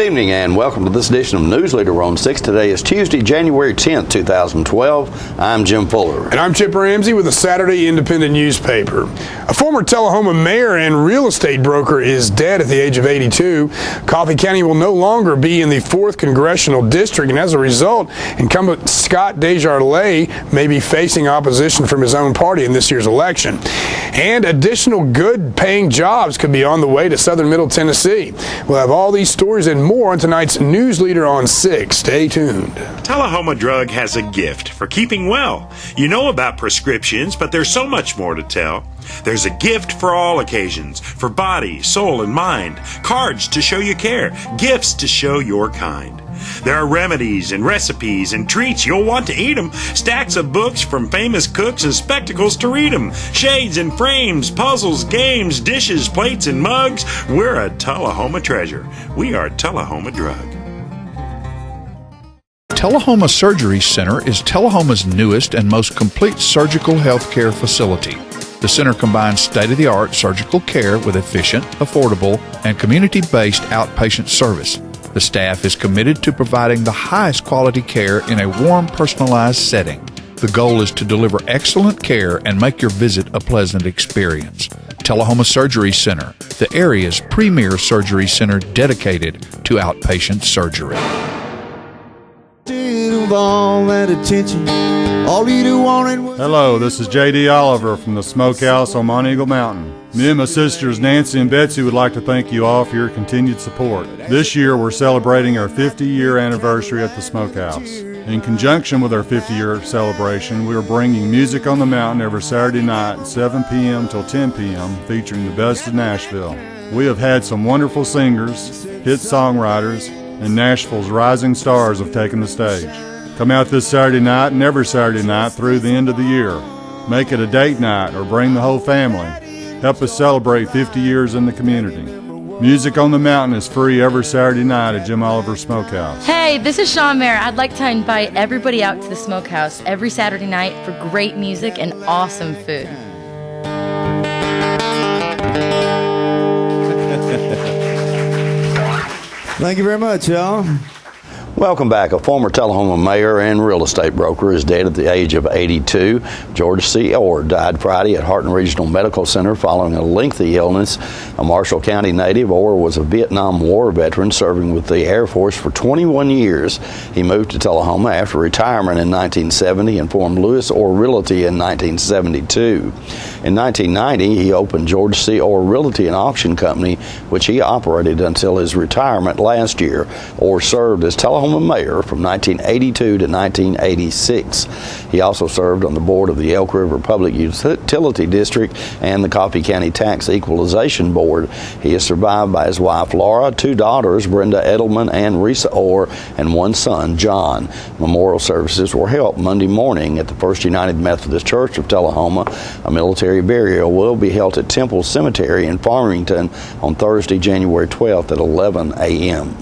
evening and welcome to this edition of Newsleader on 6. Today is Tuesday, January 10th, 2012. I'm Jim Fuller. And I'm Chip Ramsey with the Saturday Independent newspaper. A former Tullahoma mayor and real estate broker is dead at the age of 82. Coffee County will no longer be in the 4th Congressional District, and as a result, incumbent Scott Desjardins may be facing opposition from his own party in this year's election. And additional good-paying jobs could be on the way to southern Middle Tennessee. We'll have all these stories and more on tonight's Newsleader on 6. Stay tuned. Tullahoma Drug has a gift for keeping well. You know about prescriptions, but there's so much more to tell. There's a gift for all occasions, for body, soul, and mind. Cards to show you care, gifts to show your kind. There are remedies and recipes and treats, you'll want to eat them. Stacks of books from famous cooks and spectacles to read them. Shades and frames, puzzles, games, dishes, plates, and mugs. We're a Tullahoma treasure. We are Tullahoma Drug. Tullahoma Surgery Center is Tullahoma's newest and most complete surgical health care facility. The center combines state-of-the-art surgical care with efficient, affordable, and community-based outpatient service. The staff is committed to providing the highest quality care in a warm, personalized setting. The goal is to deliver excellent care and make your visit a pleasant experience. Tullahoma Surgery Center, the area's premier surgery center dedicated to outpatient surgery. Hello, this is J.D. Oliver from the Smokehouse on Mount Eagle Mountain. Me and my sisters Nancy and Betsy would like to thank you all for your continued support. This year we're celebrating our 50-year anniversary at the Smokehouse. In conjunction with our 50-year celebration, we are bringing Music on the Mountain every Saturday night, 7 p.m. till 10 p.m., featuring the best of Nashville. We have had some wonderful singers, hit songwriters, and Nashville's rising stars have taken the stage. Come out this Saturday night and every Saturday night through the end of the year. Make it a date night or bring the whole family. Help us celebrate 50 years in the community. Music on the Mountain is free every Saturday night at Jim Oliver's Smokehouse. Hey, this is Sean Mayer. I'd like to invite everybody out to the Smokehouse every Saturday night for great music and awesome food. Thank you very much, y'all. Welcome back. A former Tullahoma mayor and real estate broker is dead at the age of 82. George C. Orr died Friday at Harton Regional Medical Center following a lengthy illness. A Marshall County native, Orr was a Vietnam War veteran serving with the Air Force for 21 years. He moved to Tullahoma after retirement in 1970 and formed Lewis Orr Realty in 1972. In 1990, he opened George C. Orr Realty and Auction Company, which he operated until his retirement last year. Orr served as Tullahoma mayor from 1982 to 1986. He also served on the board of the Elk River Public Utility District and the Coffee County Tax Equalization Board. He is survived by his wife Laura, 2 daughters, Brenda Edelman and Risa Orr, and 1 son, John. Memorial services were held Monday morning at the First United Methodist Church of Tullahoma. A military burial will be held at Temple Cemetery in Farmington on Thursday, January 12th at 11 a.m.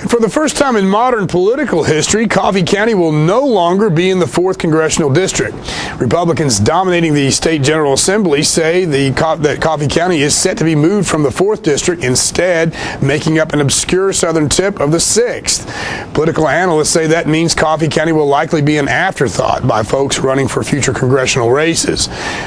For the first time in modern political history, Coffee County will no longer be in the 4th Congressional District. Republicans dominating the State General Assembly say that Coffee County is set to be moved from the 4th District, instead making up an obscure southern tip of the 6th. Political analysts say that means Coffee County will likely be an afterthought by folks running for future congressional races.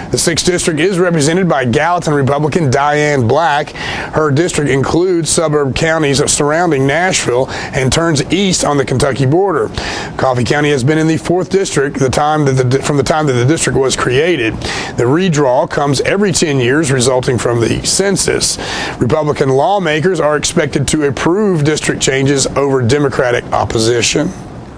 The 6th District is represented by Gallatin Republican Diane Black. Her district includes suburb counties surrounding Nashville and turns east on the Kentucky border. Coffee County has been in the 4th District from the time that the district was created. The redraw comes every 10 years, resulting from the census. Republican lawmakers are expected to approve district changes over Democratic opposition.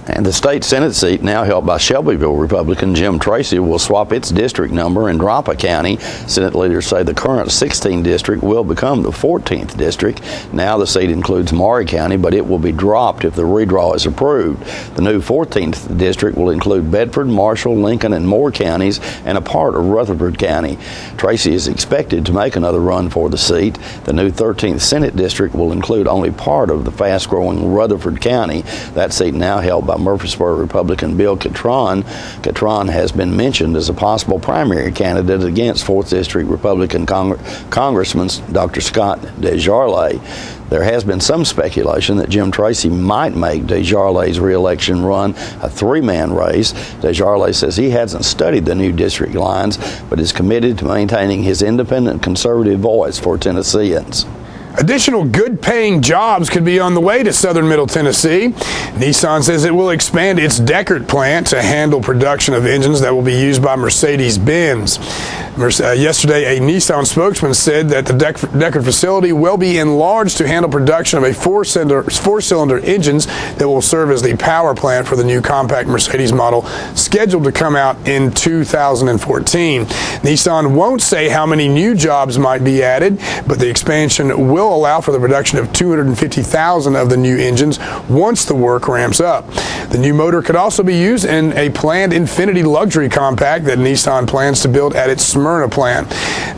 And the state Senate seat, now held by Shelbyville Republican Jim Tracy, will swap its district number and drop a county. Senate leaders say the current 16th district will become the 14th district. Now the seat includes Maury County, but it will be dropped if the redraw is approved. The new 14th district will include Bedford, Marshall, Lincoln, and Moore counties, and a part of Rutherford County. Tracy is expected to make another run for the seat. The new 13th Senate district will include only part of the fast-growing Rutherford County. That seat now held by by Murfreesboro Republican Bill Catron. Catron has been mentioned as a possible primary candidate against 4th District Republican Congressman Dr. Scott Desjardins. There has been some speculation that Jim Tracy might make Desjardins' re-election run a three-man race. Desjardins says he hasn't studied the new district lines, but is committed to maintaining his independent conservative voice for Tennesseans. Additional good-paying jobs could be on the way to southern Middle Tennessee. Nissan says it will expand its Deckard plant to handle production of engines that will be used by Mercedes-Benz. Yesterday, a Nissan spokesman said that the Deckard facility will be enlarged to handle production of a four-cylinder engines that will serve as the power plant for the new compact Mercedes model scheduled to come out in 2014. Nissan won't say how many new jobs might be added, but the expansion will allow for the production of 250,000 of the new engines once the work ramps up. The new motor could also be used in a planned Infiniti luxury compact that Nissan plans to build at its Smyrna plant.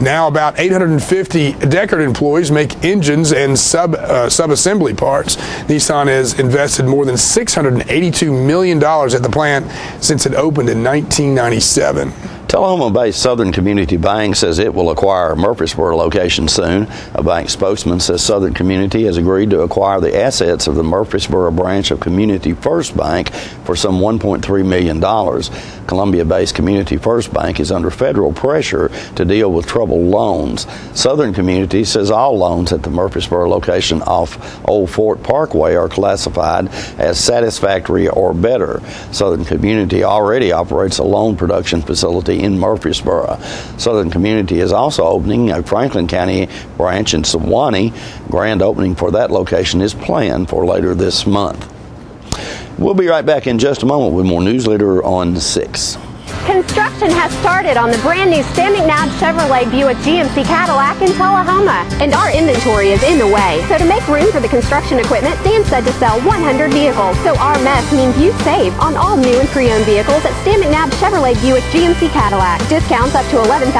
Now about 850 Deckard employees make engines and sub-assembly parts. Nissan has invested more than $682 million at the plant since it opened in 1997. Tullahoma-based Southern Community Bank says it will acquire a Murfreesboro location soon. A bank spokesman says Southern Community has agreed to acquire the assets of the Murfreesboro branch of Community First Bank for some $1.3 million. Columbia-based Community First Bank is under federal pressure to deal with troubled loans. Southern Community says all loans at the Murfreesboro location off Old Fort Parkway are classified as satisfactory or better. Southern Community already operates a loan production facility in Murfreesboro. Southern Community is also opening a Franklin County branch in Sewanee. Grand opening for that location is planned for later this month. We'll be right back in just a moment with more Newsleader on 6. Construction has started on the brand new Standing Now Chevrolet Buick GMC Cadillac in Tullahoma, and our inventory is in the way. So to make room for the construction equipment, Dan said to sell 100 vehicles. So our mess means you save on all new and pre-owned vehicles at Standing Now Chevrolet Buick GMC Cadillac. Discounts up to $11,000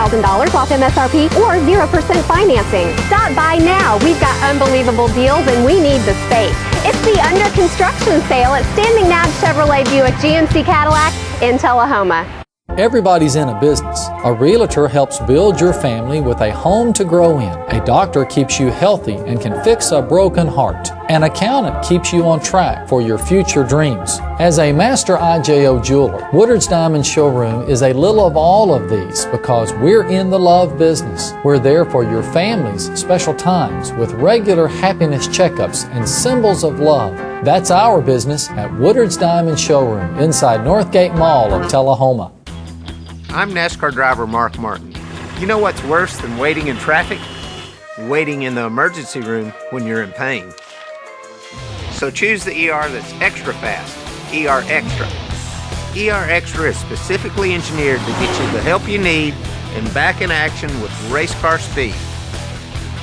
off MSRP or 0% financing. Stop by now. We've got unbelievable deals and we need the space. It's the under construction sale at Standing Now Chevrolet Buick GMC Cadillac in Tullahoma. Everybody's in a business. A realtor helps build your family with a home to grow in. A doctor keeps you healthy and can fix a broken heart. An accountant keeps you on track for your future dreams. As a master IJO jeweler, Woodard's Diamond Showroom is a little of all of these because we're in the love business. We're there for your family's special times with regular happiness checkups and symbols of love. That's our business at Woodard's Diamond Showroom inside Northgate Mall of Tullahoma. I'm NASCAR driver Mark Martin. You know what's worse than waiting in traffic? Waiting in the emergency room when you're in pain. So choose the ER that's extra fast, ER Extra. ER Extra is specifically engineered to get you the help you need and back in action with race car speed.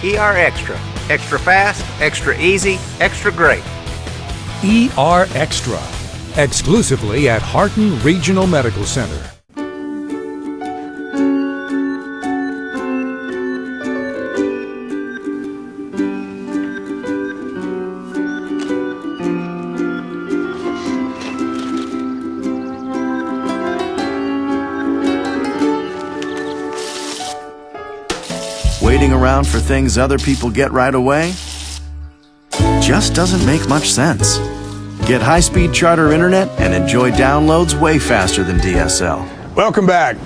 ER Extra. Extra fast, extra easy, extra great. ER Extra. Exclusively at Harton Regional Medical Center. Waiting around for things other people get right away just doesn't make much sense. Get high-speed charter internet and enjoy downloads way faster than DSL. Welcome back.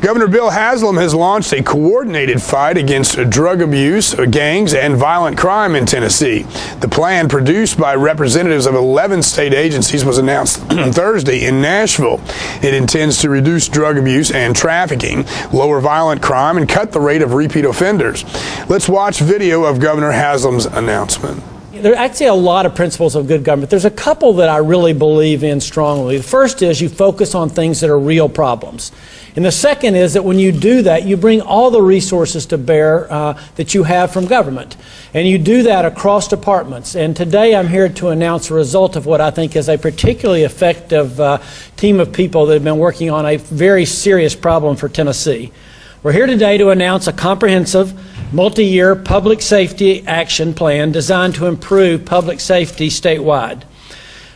Governor Bill Haslam has launched a coordinated fight against drug abuse, gangs, and violent crime in Tennessee. The plan, produced by representatives of 11 state agencies, was announced Thursday in Nashville. It intends to reduce drug abuse and trafficking, lower violent crime, and cut the rate of repeat offenders. Let's watch video of Governor Haslam's announcement. There are actually a lot of principles of good government. There's a couple that I really believe in strongly. The first is you focus on things that are real problems. And the second is that when you do that, you bring all the resources to bear that you have from government. And you do that across departments. And today I'm here to announce a result of what I think is a particularly effective team of people that have been working on a very serious problem for Tennessee. We're here today to announce a comprehensive multi-year public safety action plan designed to improve public safety statewide.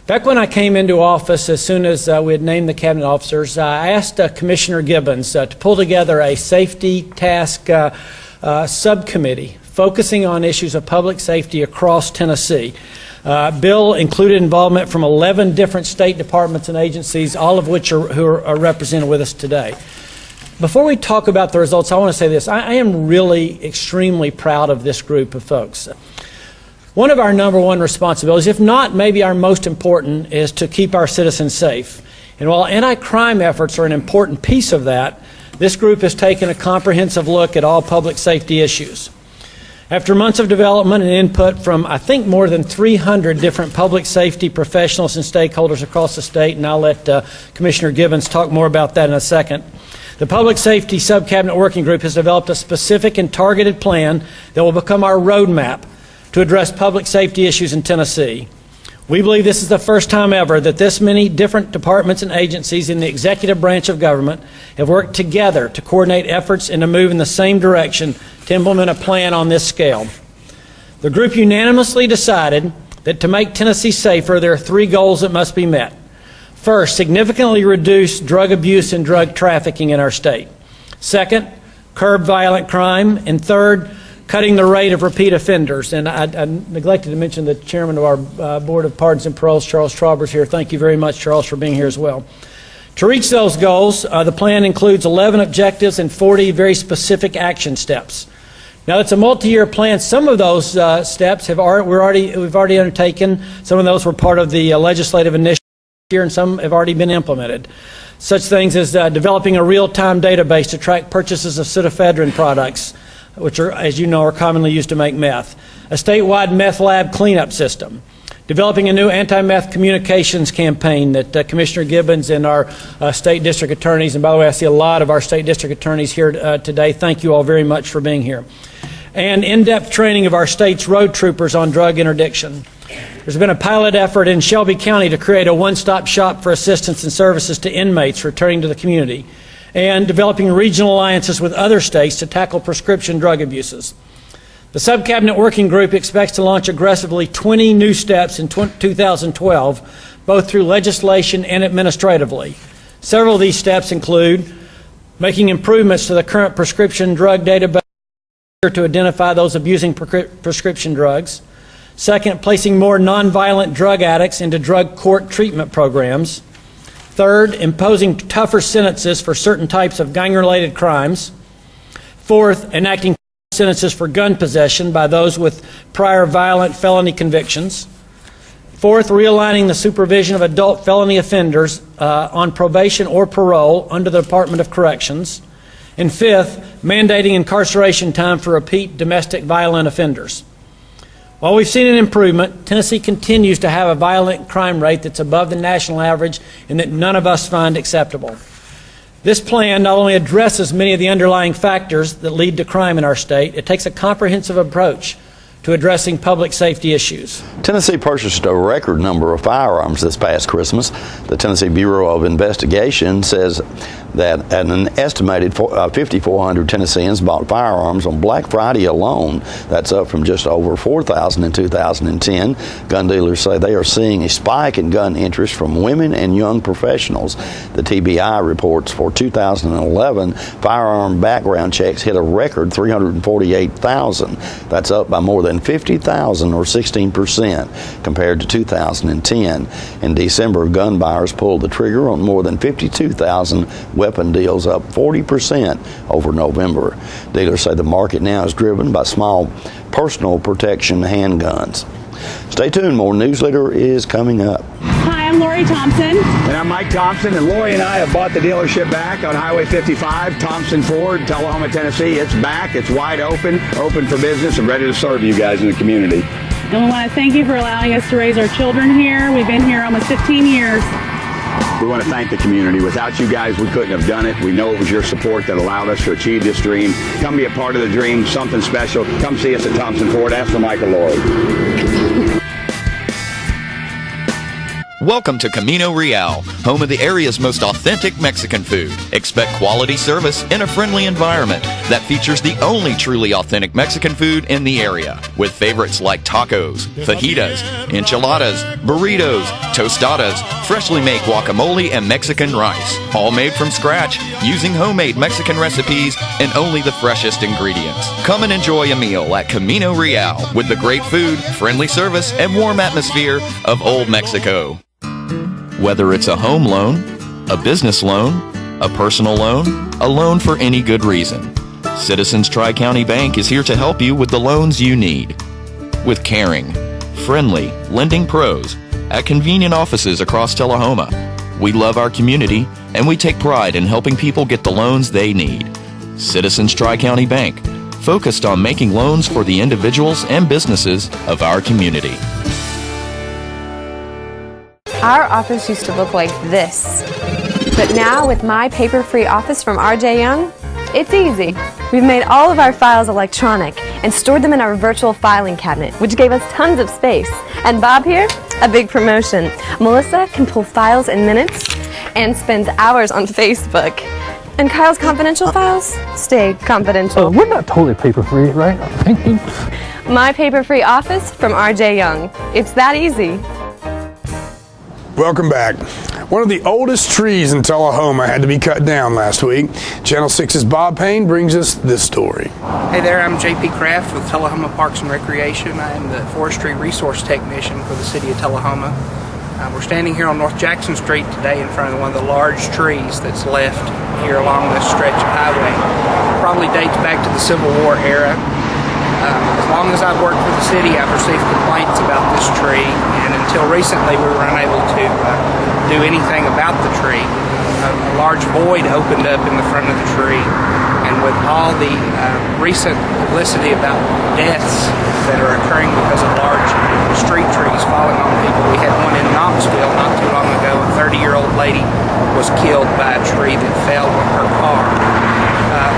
Back when I came into office, as soon as we had named the cabinet officers, I asked Commissioner Gibbons to pull together a safety task subcommittee focusing on issues of public safety across Tennessee. Bill included involvement from 11 different state departments and agencies, all of which are represented with us today. Before we talk about the results, I want to say this. I am really extremely proud of this group of folks. One of our number one responsibilities, if not maybe our most important, is to keep our citizens safe. And while anti-crime efforts are an important piece of that, this group has taken a comprehensive look at all public safety issues. After months of development and input from, I think, more than 300 different public safety professionals and stakeholders across the state, and I'll let Commissioner Gibbons talk more about that in a second, the Public Safety Sub-Cabinet Working Group has developed a specific and targeted plan that will become our roadmap to address public safety issues in Tennessee. We believe this is the first time ever that this many different departments and agencies in the executive branch of government have worked together to coordinate efforts and to move in the same direction to implement a plan on this scale. The group unanimously decided that to make Tennessee safer, there are 3 goals that must be met. First, significantly reduce drug abuse and drug trafficking in our state. Second, curb violent crime. And third, cutting the rate of repeat offenders. And I neglected to mention the chairman of our Board of Pardons and Paroles, Charles Trauber, is here. Thank you very much, Charles, for being here as well. To reach those goals, the plan includes 11 objectives and 40 very specific action steps. Now, it's a multi-year plan. Some of those steps we've already undertaken. Some of those were part of the legislative initiative here, and some have already been implemented. Such things as developing a real-time database to track purchases of pseudoephedrine products, which are, as you know, are commonly used to make meth. A statewide meth lab cleanup system. Developing a new anti-meth communications campaign that Commissioner Gibbons and our state district attorneys, and by the way, I see a lot of our state district attorneys here today. Thank you all very much for being here. And in-depth training of our state's road troopers on drug interdiction. There's been a pilot effort in Shelby County to create a one-stop shop for assistance and services to inmates returning to the community, and developing regional alliances with other states to tackle prescription drug abuses. The Sub-Cabinet Working Group expects to launch aggressively 20 new steps in 2012, both through legislation and administratively. Several of these steps include making improvements to the current prescription drug database to identify those abusing prescription drugs. Second, placing more nonviolent drug addicts into drug court treatment programs. Third, imposing tougher sentences for certain types of gang-related crimes. Fourth, enacting sentences for gun possession by those with prior violent felony convictions. Fourth, realigning the supervision of adult felony offenders on probation or parole under the Department of Corrections. And fifth, mandating incarceration time for repeat domestic violent offenders. While we've seen an improvement, Tennessee continues to have a violent crime rate that's above the national average and that none of us find acceptable. This plan not only addresses many of the underlying factors that lead to crime in our state, it takes a comprehensive approach to addressing public safety issues. Tennessee purchased a record number of firearms this past Christmas. The Tennessee Bureau of Investigation says that an estimated 5,400 Tennesseans bought firearms on Black Friday alone. That's up from just over 4,000 in 2010. Gun dealers say they are seeing a spike in gun interest from women and young professionals. The TBI reports for 2011, firearm background checks hit a record 348,000. That's up by more than 50,000 or 16% compared to 2010. In December, gun buyers pulled the trigger on more than 52,000 weapon deals, up 40% over November. Dealers say the market now is driven by small personal protection handguns. Stay tuned, more Newsleader is coming up. Hi, I'm Lori Thompson. And I'm Mike Thompson, and Lori and I have bought the dealership back on Highway 55, Thompson Ford, Tullahoma, Tennessee. It's back, it's wide open for business, and ready to serve you guys in the community. And we want to thank you for allowing us to raise our children here. We've been here almost 15 years. We want to thank the community. Without you guys, we couldn't have done it. We know it was your support that allowed us to achieve this dream. Come be a part of the dream, something special. Come see us at Thompson Ford. Ask for Michael Lord. Welcome to Camino Real, home of the area's most authentic Mexican food. Expect quality service in a friendly environment that features the only truly authentic Mexican food in the area, with favorites like tacos, fajitas, enchiladas, burritos, tostadas, freshly made guacamole, and Mexican rice, all made from scratch using homemade Mexican recipes and only the freshest ingredients. Come and enjoy a meal at Camino Real with the great food, friendly service, and warm atmosphere of Old Mexico. Whether it's a home loan, a business loan, a personal loan, a loan for any good reason, Citizens Tri-County Bank is here to help you with the loans you need. With caring, friendly lending pros at convenient offices across Tullahoma, we love our community and we take pride in helping people get the loans they need. Citizens Tri-County Bank, focused on making loans for the individuals and businesses of our community. Our office used to look like this, but now with My Paper-Free Office from R.J. Young, it's easy. We've made all of our files electronic and stored them in our virtual filing cabinet, which gave us tons of space. And Bob here, a big promotion. Melissa can pull files in minutes and spends hours on Facebook. And Kyle's confidential files stay confidential. We're not totally paper-free, right? My Paper-Free Office from R.J. Young. It's that easy. Welcome back. One of the oldest trees in Tullahoma had to be cut down last week. Channel 6's Bob Payne brings us this story. Hey there, I'm J.P. Kraft with Tullahoma Parks and Recreation. I am the Forestry Resource Technician for the City of Tullahoma. We're standing here on North Jackson Street today in front of one of the large trees that's left here along this stretch of highway. It probably dates back to the Civil War era. As long as I've worked for the city, I've received complaints about this tree, and until recently we were unable to do anything about the tree. A large void opened up in the front of the tree, and with all the recent publicity about deaths that are occurring because of large street trees falling on people, we had one in Knoxville not too long ago. A 30-year-old lady was killed by a tree that fell on her car.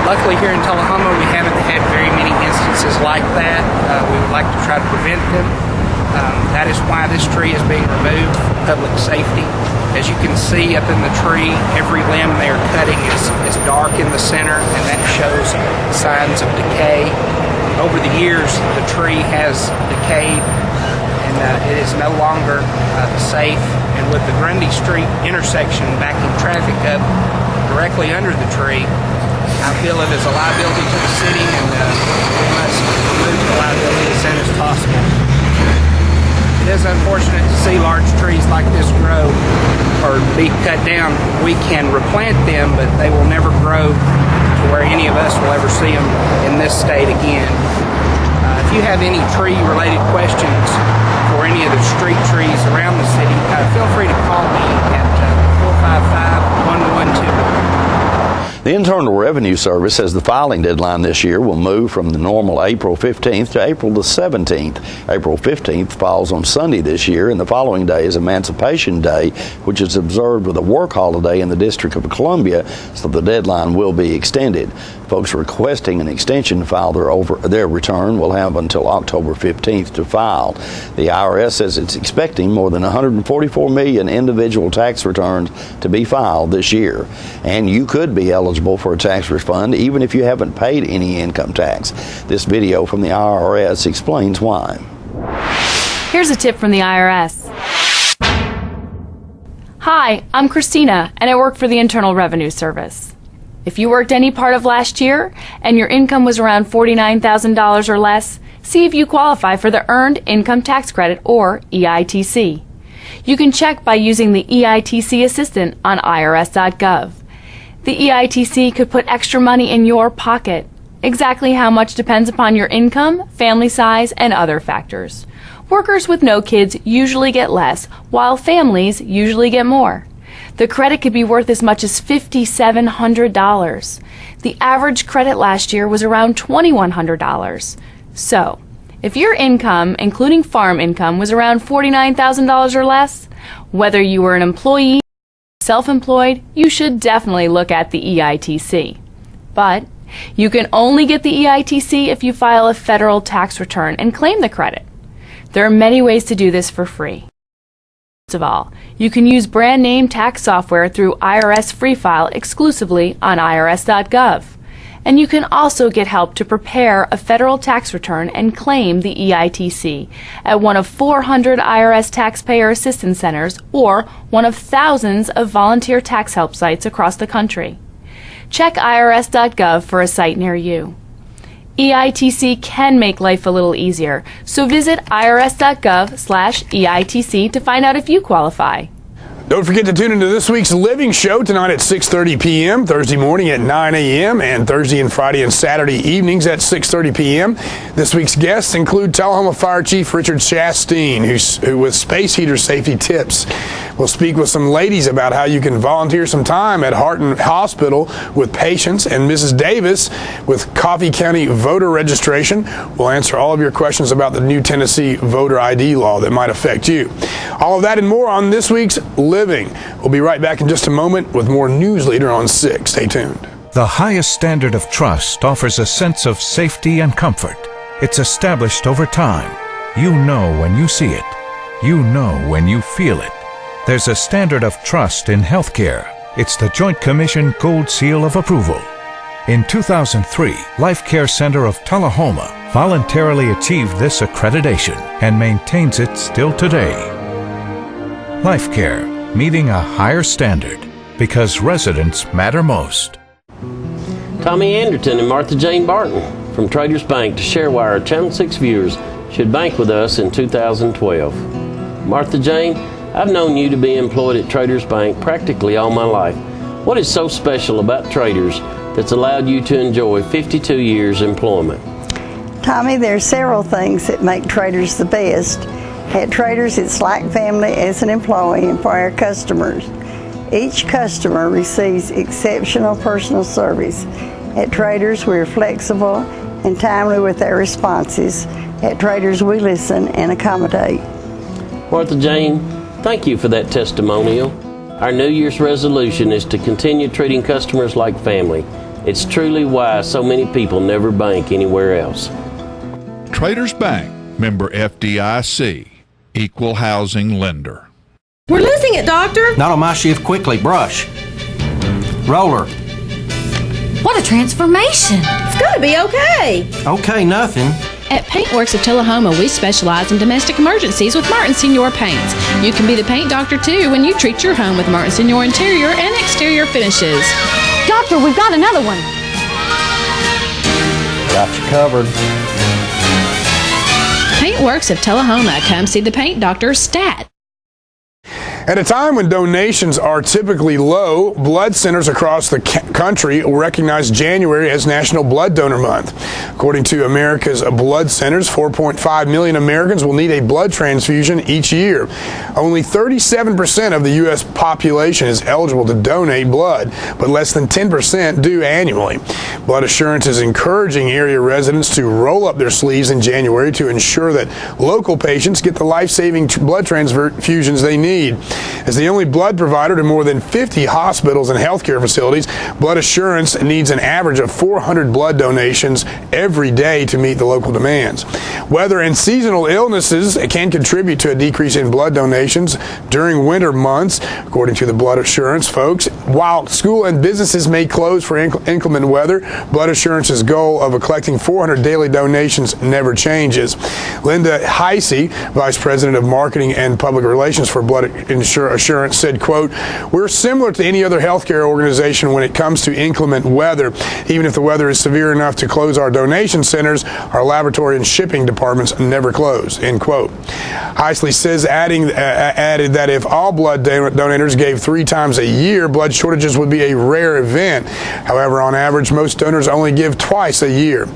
Luckily here in Tullahoma we haven't had very many instances like that. We would like to try to prevent them. That is why this tree is being removed for public safety. As you can see up in the tree, every limb they are cutting is dark in the center, and that shows signs of decay. Over the years the tree has decayed and it is no longer safe. And with the Grundy Street intersection backing traffic up directly under the tree, I feel it is a liability to the city, and we must remove the liability as soon as possible. It is unfortunate to see large trees like this grow or be cut down. We can replant them, but they will never grow to where any of us will ever see them in this state again. If you have any tree-related questions for any of the street trees around the city, feel free to call me at 455-1121. The Internal Revenue Service says the filing deadline this year will move from the normal April 15th to April the 17th. April 15th falls on Sunday this year, and the following day is Emancipation Day, which is observed with a work holiday in the District of Columbia, so the deadline will be extended. Folks requesting an extension to file their return will have until October 15th to file. The IRS says it's expecting more than 144 million individual tax returns to be filed this year, and you could be eligible for a tax refund even if you haven't paid any income tax. This video from the IRS explains why. Here's a tip from the IRS. Hi, I'm Christina, and I work for the Internal Revenue Service. If you worked any part of last year and your income was around $49,000 or less, see if you qualify for the Earned Income Tax Credit, or EITC. You can check by using the EITC Assistant on irs.gov. The EITC could put extra money in your pocket. Exactly how much depends upon your income, family size, and other factors. Workers with no kids usually get less, while families usually get more. The credit could be worth as much as $5,700. The average credit last year was around $2,100. So, if your income, including farm income, was around $49,000 or less, whether you were an employee or self-employed, you should definitely look at the EITC. But you can only get the EITC if you file a federal tax return and claim the credit. There are many ways to do this for free. Best of all, you can use brand name tax software through IRS Free File exclusively on irs.gov. And you can also get help to prepare a federal tax return and claim the EITC at one of 400 IRS taxpayer assistance centers or one of thousands of volunteer tax help sites across the country. Check irs.gov for a site near you. EITC can make life a little easier, so visit irs.gov/EITC to find out if you qualify. Don't forget to tune into this week's Living Show tonight at 6:30 p.m., Thursday morning at 9 a.m., and Thursday and Friday and Saturday evenings at 6:30 p.m. This week's guests include Tullahoma Fire Chief Richard Chasteen, who with space heater safety tips. We'll speak with some ladies about how you can volunteer some time at Harton Hospital with patients, and Mrs. Davis with Coffee County voter registration. We'll answer all of your questions about the new Tennessee voter ID law that might affect you. All of that and more on this week's Living. We'll be right back in just a moment with more Newsleader on 6. Stay tuned. The highest standard of trust offers a sense of safety and comfort. It's established over time. You know when you see it. You know when you feel it. There's a standard of trust in healthcare. It's the Joint Commission Gold Seal of Approval. In 2003, Life Care Center of Tullahoma voluntarily achieved this accreditation and maintains it still today. Life Care, meeting a higher standard because residents matter most. Tommy Anderton and Martha Jane Barton from Traders Bank to share why our Channel 6 viewers should bank with us in 2012. Martha Jane, I've known you to be employed at Traders Bank practically all my life. What is so special about Traders that's allowed you to enjoy 52 years employment? Tommy, there are several things that make Traders the best. At Traders, it's like family as an employee and for our customers. Each customer receives exceptional personal service. At Traders, we're flexible and timely with our responses. At Traders, we listen and accommodate. Martha Jane, thank you for that testimonial. Our New Year's resolution is to continue treating customers like family. It's truly why so many people never bank anywhere else. Traders Bank, member FDIC, equal housing lender. We're losing it, Doctor. Not on my shift. Quickly, brush. Roller. What a transformation. It's going to be okay. Okay, nothing. At Paintworks of Tullahoma, we specialize in domestic emergencies with Martin Senior Paints. You can be the paint doctor, too, when you treat your home with Martin Senior interior and exterior finishes. Doctor, we've got another one. Got you covered. Paintworks of Tullahoma. Come see the paint doctor, Stat. At a time when donations are typically low, blood centers across the country will recognize January as National Blood Donor Month. According to America's Blood Centers, 4.5 million Americans will need a blood transfusion each year. Only 37% of the U.S. population is eligible to donate blood, but less than 10% do annually. Blood Assurance is encouraging area residents to roll up their sleeves in January to ensure that local patients get the life-saving blood transfusions they need. As the only blood provider to more than 50 hospitals and healthcare facilities, Blood Assurance needs an average of 400 blood donations every day to meet the local demands. Weather and seasonal illnesses can contribute to a decrease in blood donations during winter months, according to the Blood Assurance folks. While school and businesses may close for inclement weather, Blood Assurance's goal of collecting 400 daily donations never changes. Linda Heisey, Vice President of Marketing and Public Relations for Blood Assurance, said, quote, "We're similar to any other healthcare organization when it comes to inclement weather. Even if the weather is severe enough to close our donation centers, our laboratory and shipping departments never close," end quote. Heisley says, added that if all blood donors gave 3 times a year, blood shortages would be a rare event. However, on average, most donors only give twice a year.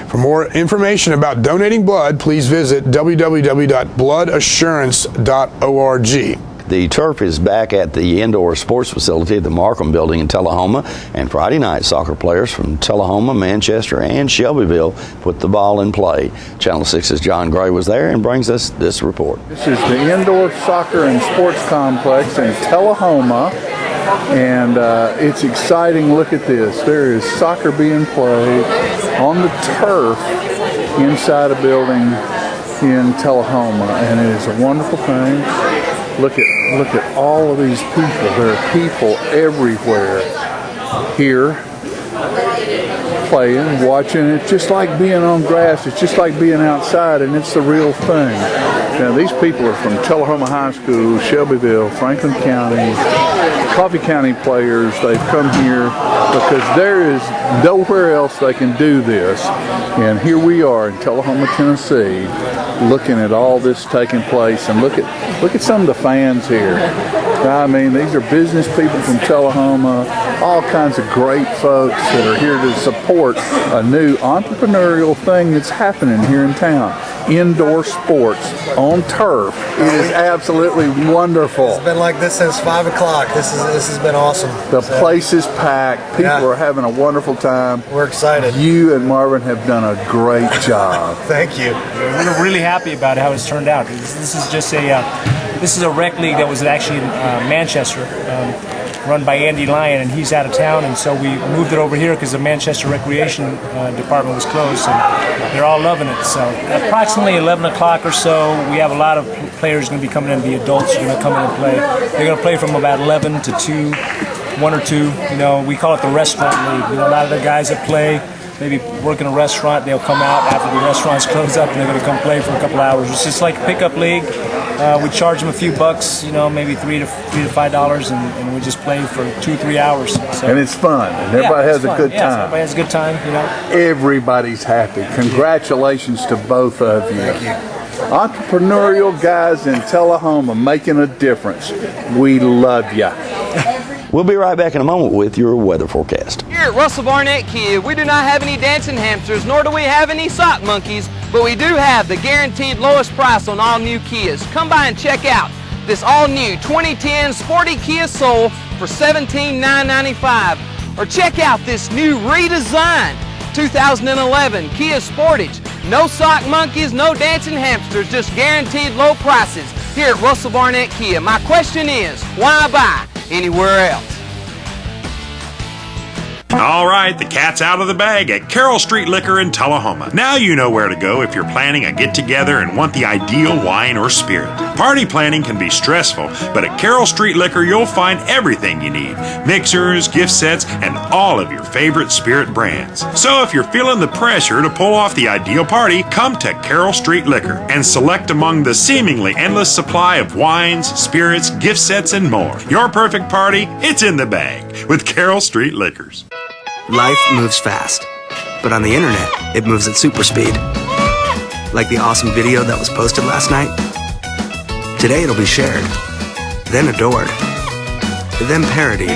For more information about donating blood, please visit www.bloodassurance.org. The turf is back at the indoor sports facility at the Markham Building in Tullahoma, and Friday night soccer players from Tullahoma, Manchester, and Shelbyville put the ball in play. Channel 6's John Gray was there and brings us this report. This is the indoor soccer and sports complex in Tullahoma, and it's exciting. Look at this. There is soccer being played on the turf inside a building in Tullahoma, and it is a wonderful thing. Look at all of these people. There are people everywhere here playing, watching. It's just like being on grass. It's just like being outside, and it's the real thing. Now, these people are from Tullahoma High School, Shelbyville, Franklin County, Coffee County players. They've come here because there is nowhere else they can do this. And here we are in Tullahoma, Tennessee, looking at all this taking place. And look at some of the fans here. I mean, these are business people from Tullahoma, all kinds of great folks that are here to support a new entrepreneurial thing that's happening here in town. Indoor sports on turf. It is absolutely wonderful. It's been like this since 5 o'clock. This has been awesome. The place is packed. People are having a wonderful time. We're excited. You and Marvin have done a great job. Thank you. We're really happy about how it's turned out. This is just this is a rec league that was actually in Manchester, run by Andy Lyon, and he's out of town, and so we moved it over here because the Manchester Recreation Department was closed, and they're all loving it. So approximately 11 o'clock or so, we have a lot of players going to be coming in. The adults are going to come in and play. They're going to play from about 11 to 2, 1 or 2. You know, we call it the restaurant league. You know, a lot of the guys that play maybe work in a restaurant, they'll come out after the restaurants close up and they're going to come play for a couple hours. It's just like a pickup league. We charge them a few bucks, you know, maybe $3 to $5, and we just play for 2-3 hours. So, and it's fun, and everybody has a good time. Everybody has a good time, you know. Everybody's happy. Congratulations to both of you. Thank you. Entrepreneurial guys in Tullahoma making a difference. We love ya. We'll be right back in a moment with your weather forecast. Here at Russell Barnett Kia, we do not have any dancing hamsters, nor do we have any sock monkeys, but we do have the guaranteed lowest price on all new Kias. Come by and check out this all-new 2010 Sporty Kia Soul for $17,995. Or check out this new redesigned 2011 Kia Sportage. No sock monkeys, no dancing hamsters, just guaranteed low prices here at Russell Barnett Kia. My question is, why buy anywhere else? All right, the cat's out of the bag at Carroll Street Liquor in Tullahoma. Now you know where to go if you're planning a get-together and want the ideal wine or spirit. Party planning can be stressful, but at Carroll Street Liquor you'll find everything you need. Mixers, gift sets, and all of your favorite spirit brands. So if you're feeling the pressure to pull off the ideal party, come to Carroll Street Liquor and select among the seemingly endless supply of wines, spirits, gift sets, and more. Your perfect party, it's in the bag with Carroll Street Liquors. Life moves fast, but on the internet, it moves at super speed. Like the awesome video that was posted last night. Today it'll be shared, then adored, then parodied,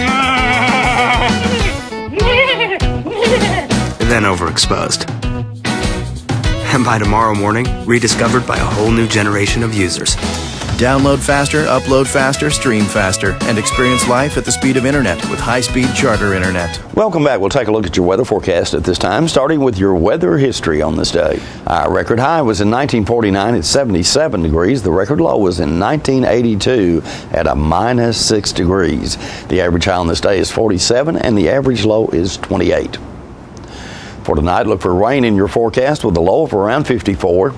then overexposed. And by tomorrow morning, rediscovered by a whole new generation of users. Download faster, upload faster, stream faster, and experience life at the speed of internet with high-speed Charter Internet. Welcome back. We'll take a look at your weather forecast at this time, starting with your weather history on this day. Our record high was in 1949 at 77 degrees. The record low was in 1982 at a -6 degrees. The average high on this day is 47, and the average low is 28. For tonight, look for rain in your forecast with a low of around 54.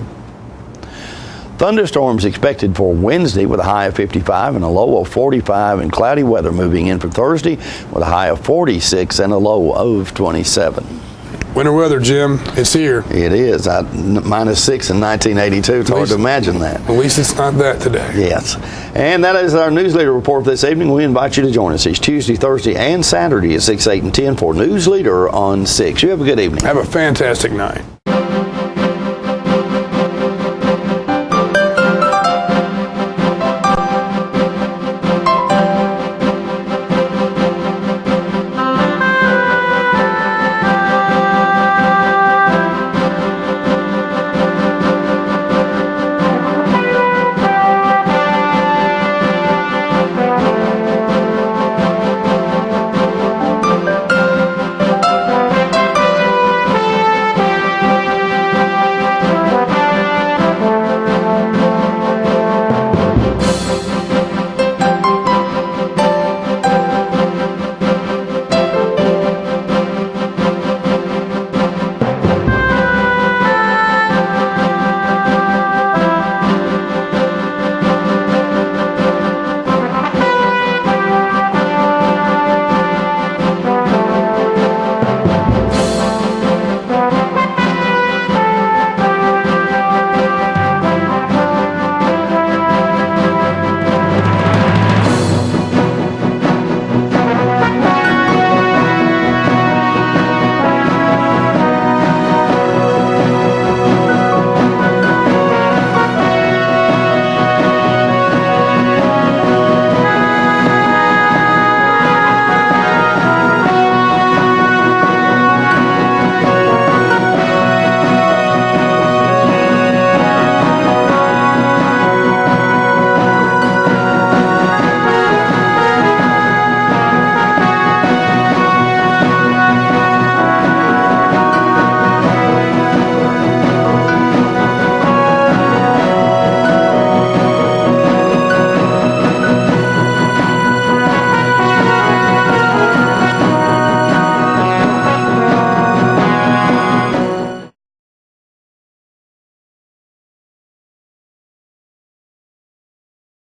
Thunderstorms expected for Wednesday with a high of 55 and a low of 45, and cloudy weather moving in for Thursday with a high of 46 and a low of 27. Winter weather, Jim. It's here. It is. -6 in 1982. It's hard to imagine that. At least it's not that today. Yes. And that is our Newsleader report this evening. We invite you to join us each Tuesday, Thursday, and Saturday at 6, 8, and 10 for Newsleader on 6. You have a good evening. Have a fantastic night.